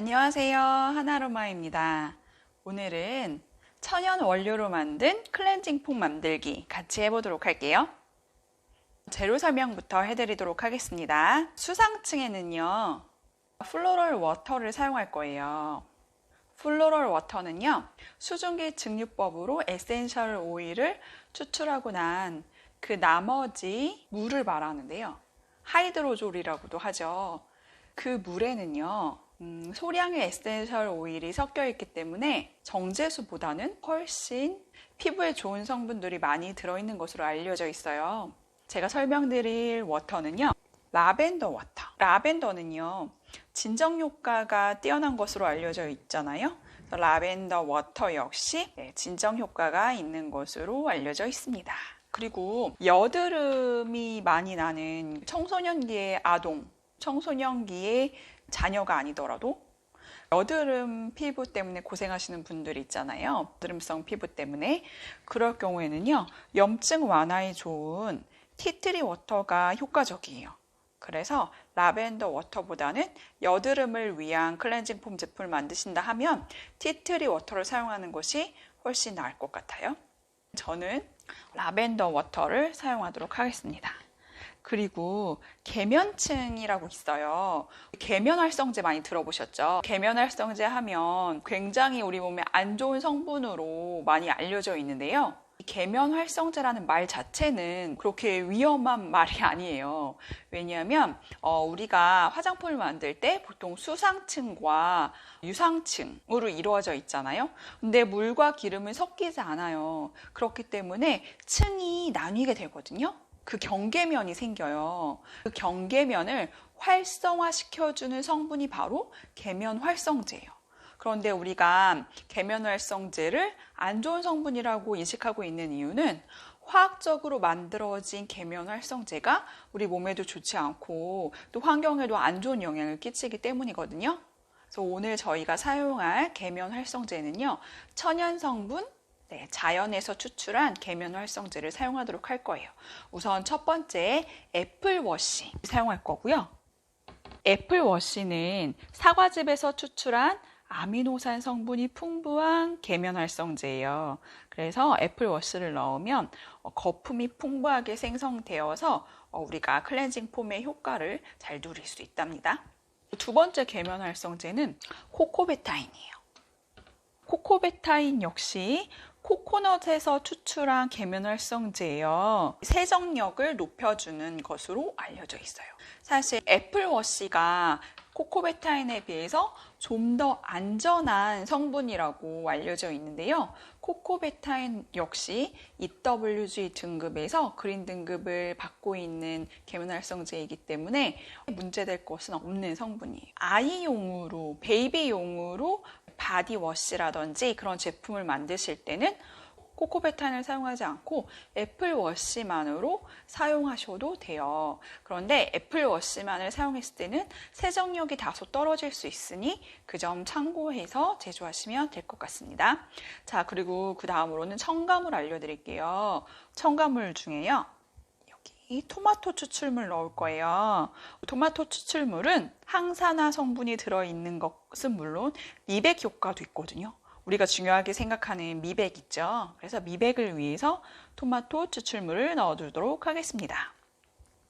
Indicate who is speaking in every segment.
Speaker 1: 안녕하세요. 하나로마입니다. 오늘은 천연 원료로 만든 클렌징 폼 만들기 같이 해보도록 할게요. 재료 설명부터 해드리도록 하겠습니다. 수상층에는요, 플로럴 워터를 사용할 거예요. 플로럴 워터는요, 수증기 증류법으로 에센셜 오일을 추출하고 난 그 나머지 물을 말하는데요. 하이드로졸이라고도 하죠. 그 물에는요, 소량의 에센셜 오일이 섞여 있기 때문에 정제수보다는 훨씬 피부에 좋은 성분들이 많이 들어있는 것으로 알려져 있어요. 제가 설명드릴 워터는요, 라벤더 워터. 라벤더는요, 진정 효과가 뛰어난 것으로 알려져 있잖아요. 라벤더 워터 역시 진정 효과가 있는 것으로 알려져 있습니다. 그리고 여드름이 많이 나는 청소년기의 아동, 청소년기의 자녀가 아니더라도 여드름 피부 때문에 고생하시는 분들이 있잖아요. 여드름성 피부 때문에. 그럴 경우에는요, 염증 완화에 좋은 티트리 워터가 효과적이에요. 그래서 라벤더 워터보다는 여드름을 위한 클렌징 폼 제품을 만드신다 하면 티트리 워터를 사용하는 것이 훨씬 나을 것 같아요. 저는 라벤더 워터를 사용하도록 하겠습니다. 그리고 계면층이라고 있어요. 계면활성제 많이 들어보셨죠? 계면활성제 하면 굉장히 우리 몸에 안 좋은 성분으로 많이 알려져 있는데요. 계면활성제라는 말 자체는 그렇게 위험한 말이 아니에요. 왜냐하면 우리가 화장품을 만들 때 보통 수상층과 유상층으로 이루어져 있잖아요. 근데 물과 기름은 섞이지 않아요. 그렇기 때문에 층이 나뉘게 되거든요. 그 경계면이 생겨요. 그 경계면을 활성화시켜주는 성분이 바로 계면활성제예요. 그런데 우리가 계면활성제를 안 좋은 성분이라고 인식하고 있는 이유는 화학적으로 만들어진 계면활성제가 우리 몸에도 좋지 않고 또 환경에도 안 좋은 영향을 끼치기 때문이거든요. 그래서 오늘 저희가 사용할 계면활성제는요, 천연 성분, 자연에서 추출한 계면활성제를 사용하도록 할 거예요. 우선 첫 번째 애플워시 사용할 거고요. 애플워시는 사과즙에서 추출한 아미노산 성분이 풍부한 계면활성제예요. 그래서 애플워시를 넣으면 거품이 풍부하게 생성되어서 우리가 클렌징 폼의 효과를 잘 누릴 수 있답니다. 두 번째 계면활성제는 코코베타인이에요. 코코베타인 역시 코코넛에서 추출한 계면활성제예요. 세정력을 높여주는 것으로 알려져 있어요. 사실 애플워시가 코코베타인에 비해서 좀 더 안전한 성분이라고 알려져 있는데요. 코코베타인 역시 EWG 등급에서 그린 등급을 받고 있는 계면활성제이기 때문에 문제될 것은 없는 성분이에요. 아이용으로, 베이비용으로 바디워시라든지 그런 제품을 만드실 때는 코코베타인을 사용하지 않고 애플워시만으로 사용하셔도 돼요. 그런데 애플워시만을 사용했을 때는 세정력이 다소 떨어질 수 있으니 그 점 참고해서 제조하시면 될 것 같습니다. 자, 그리고 그 다음으로는 첨가물 알려드릴게요. 첨가물 중에요, 이 토마토 추출물 넣을 거예요. 토마토 추출물은 항산화 성분이 들어있는 것은 물론 미백 효과도 있거든요. 우리가 중요하게 생각하는 미백 있죠. 그래서 미백을 위해서 토마토 추출물을 넣어두도록 하겠습니다.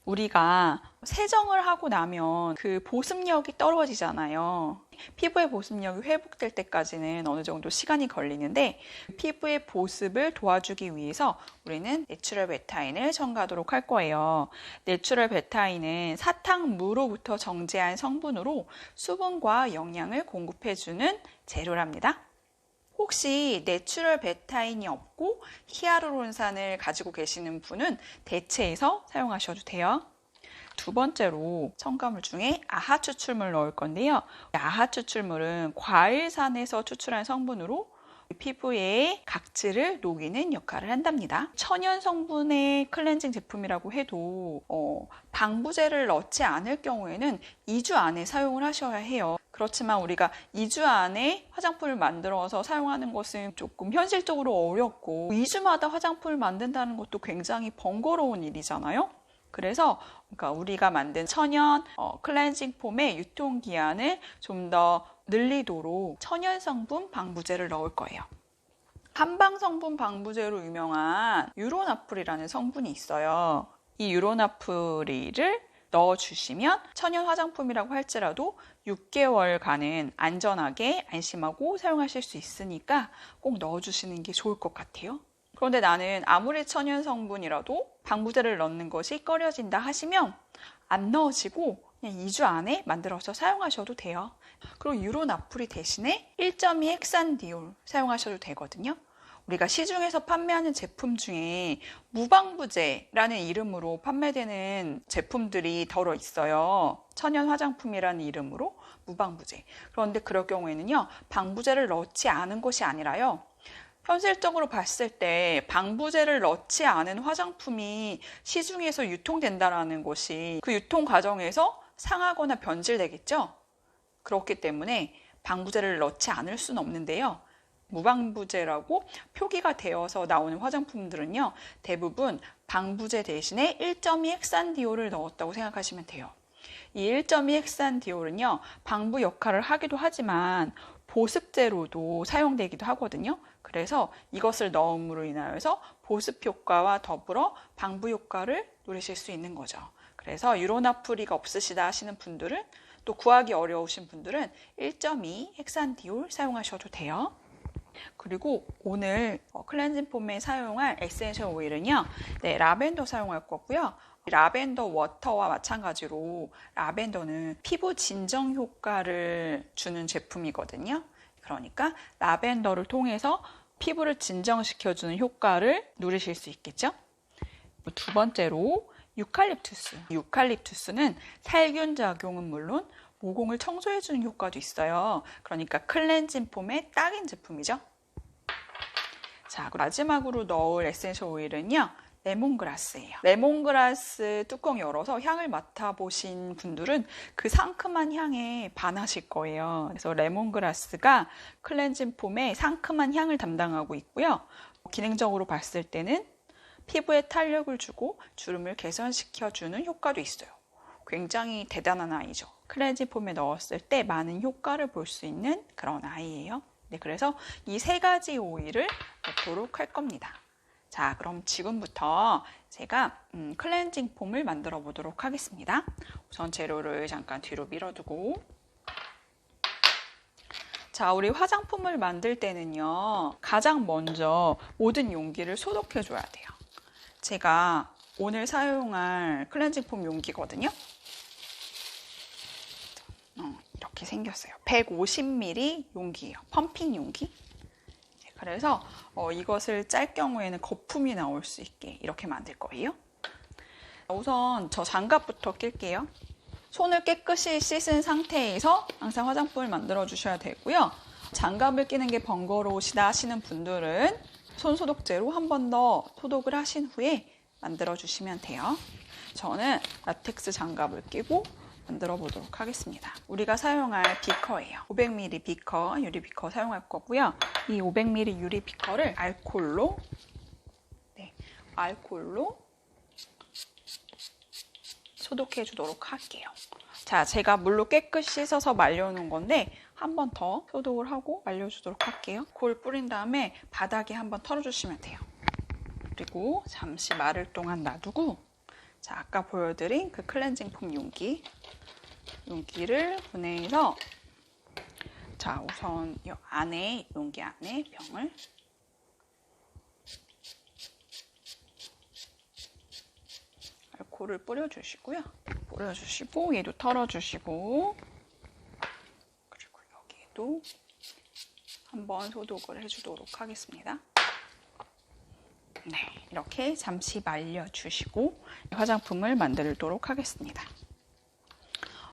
Speaker 1: 우리가 세정을 하고 나면 그 보습력이 떨어지잖아요. 피부의 보습력이 회복될 때까지는 어느 정도 시간이 걸리는데 피부의 보습을 도와주기 위해서 우리는 내추럴 베타인을 첨가하도록 할 거예요. 내추럴 베타인은 사탕무로부터 정제한 성분으로 수분과 영양을 공급해주는 재료랍니다. 혹시 내추럴 베타인이 없고 히아루론산을 가지고 계시는 분은 대체해서 사용하셔도 돼요. 두 번째로 첨가물 중에 아하 추출물 넣을 건데요. 아하 추출물은 과일산에서 추출한 성분으로 피부의 각질을 녹이는 역할을 한답니다. 천연 성분의 클렌징 제품이라고 해도 방부제를 넣지 않을 경우에는 2주 안에 사용을 하셔야 해요. 그렇지만 우리가 2주 안에 화장품을 만들어서 사용하는 것은 조금 현실적으로 어렵고 2주마다 화장품을 만든다는 것도 굉장히 번거로운 일이잖아요. 그래서 그러니까 우리가 만든 천연 클렌징 폼의 유통기한을 좀 더 늘리도록 천연 성분 방부제를 넣을 거예요. 한방 성분 방부제로 유명한 유로나프릴이라는 성분이 있어요. 이 유로나프릴을 넣어주시면 천연 화장품이라고 할지라도 6개월간은 안전하게 안심하고 사용하실 수 있으니까 꼭 넣어주시는 게 좋을 것 같아요. 그런데 나는 아무리 천연 성분이라도 방부제를 넣는 것이 꺼려진다 하시면 안 넣어지고 그냥 2주 안에 만들어서 사용하셔도 돼요. 그리고 유로나프릴 대신에 1.2 헥산디올 사용하셔도 되거든요. 우리가 시중에서 판매하는 제품 중에 무방부제라는 이름으로 판매되는 제품들이 덜어 있어요. 천연 화장품이라는 이름으로 무방부제. 그런데 그럴 경우에는요, 방부제를 넣지 않은 것이 아니라요, 현실적으로 봤을 때 방부제를 넣지 않은 화장품이 시중에서 유통된다라는 것이 그 유통 과정에서 상하거나 변질되겠죠? 그렇기 때문에 방부제를 넣지 않을 수는 없는데요. 무방부제라고 표기가 되어서 나오는 화장품들은요, 대부분 방부제 대신에 1.2 헥산디올을 넣었다고 생각하시면 돼요. 이 1.2 헥산디올은요, 방부 역할을 하기도 하지만 보습제로도 사용되기도 하거든요. 그래서 이것을 넣음으로 인하여서 보습 효과와 더불어 방부 효과를 누리실 수 있는 거죠. 그래서 유로나프릴이 없으시다 하시는 분들은, 또 구하기 어려우신 분들은 1.2 헥산디올 사용하셔도 돼요. 그리고 오늘 클렌징 폼에 사용할 에센셜 오일은요, 라벤더 사용할 거고요. 라벤더 워터와 마찬가지로 라벤더는 피부 진정 효과를 주는 제품이거든요. 그러니까 라벤더를 통해서 피부를 진정시켜주는 효과를 누리실 수 있겠죠. 두 번째로 유칼립투스. 유칼립투스는 살균 작용은 물론 모공을 청소해주는 효과도 있어요. 그러니까 클렌징 폼에 딱인 제품이죠. 자, 마지막으로 넣을 에센셜 오일은요, 레몬그라스예요. 레몬그라스 뚜껑 열어서 향을 맡아보신 분들은 그 상큼한 향에 반하실 거예요. 그래서 레몬그라스가 클렌징 폼의 상큼한 향을 담당하고 있고요. 기능적으로 봤을 때는 피부에 탄력을 주고 주름을 개선시켜주는 효과도 있어요. 굉장히 대단한 아이죠. 클렌징 폼에 넣었을 때 많은 효과를 볼 수 있는 그런 아이예요. 네, 그래서 이 세 가지 오일을 넣도록 할 겁니다. 자, 그럼 지금부터 제가 클렌징 폼을 만들어 보도록 하겠습니다. 우선 재료를 잠깐 뒤로 밀어두고, 자, 우리 화장품을 만들 때는요, 가장 먼저 모든 용기를 소독해 줘야 돼요. 제가 오늘 사용할 클렌징 폼 용기거든요. 이렇게 생겼어요. 150ml 용기예요. 펌핑 용기. 그래서 이것을 짤 경우에는 거품이 나올 수 있게 이렇게 만들 거예요. 우선 저 장갑부터 낄게요. 손을 깨끗이 씻은 상태에서 항상 화장품을 만들어 주셔야 되고요. 장갑을 끼는 게 번거로우시다 하시는 분들은 손 소독제로 한 번 더 소독을 하신 후에 만들어 주시면 돼요. 저는 라텍스 장갑을 끼고 만들어 보도록 하겠습니다. 우리가 사용할 비커예요. 500ml 비커, 유리 비커 사용할 거고요. 이 500ml 유리 비커를 알코올로 소독해 주도록 할게요. 자, 제가 물로 깨끗이 씻어서 말려놓은 건데 한 번 더 소독을 하고 말려주도록 할게요. 골 뿌린 다음에 바닥에 한번 털어주시면 돼요. 그리고 잠시 마를 동안 놔두고, 자, 아까 보여드린 그 클렌징 폼 용기를 분해해서, 자, 우선 이 안에, 용기 안에 병을 알코올을 뿌려주시고요. 뿌려주시고, 얘도 털어주시고, 그리고 여기에도 한번 소독을 해주도록 하겠습니다. 네, 이렇게 잠시 말려주시고 화장품을 만들도록 하겠습니다.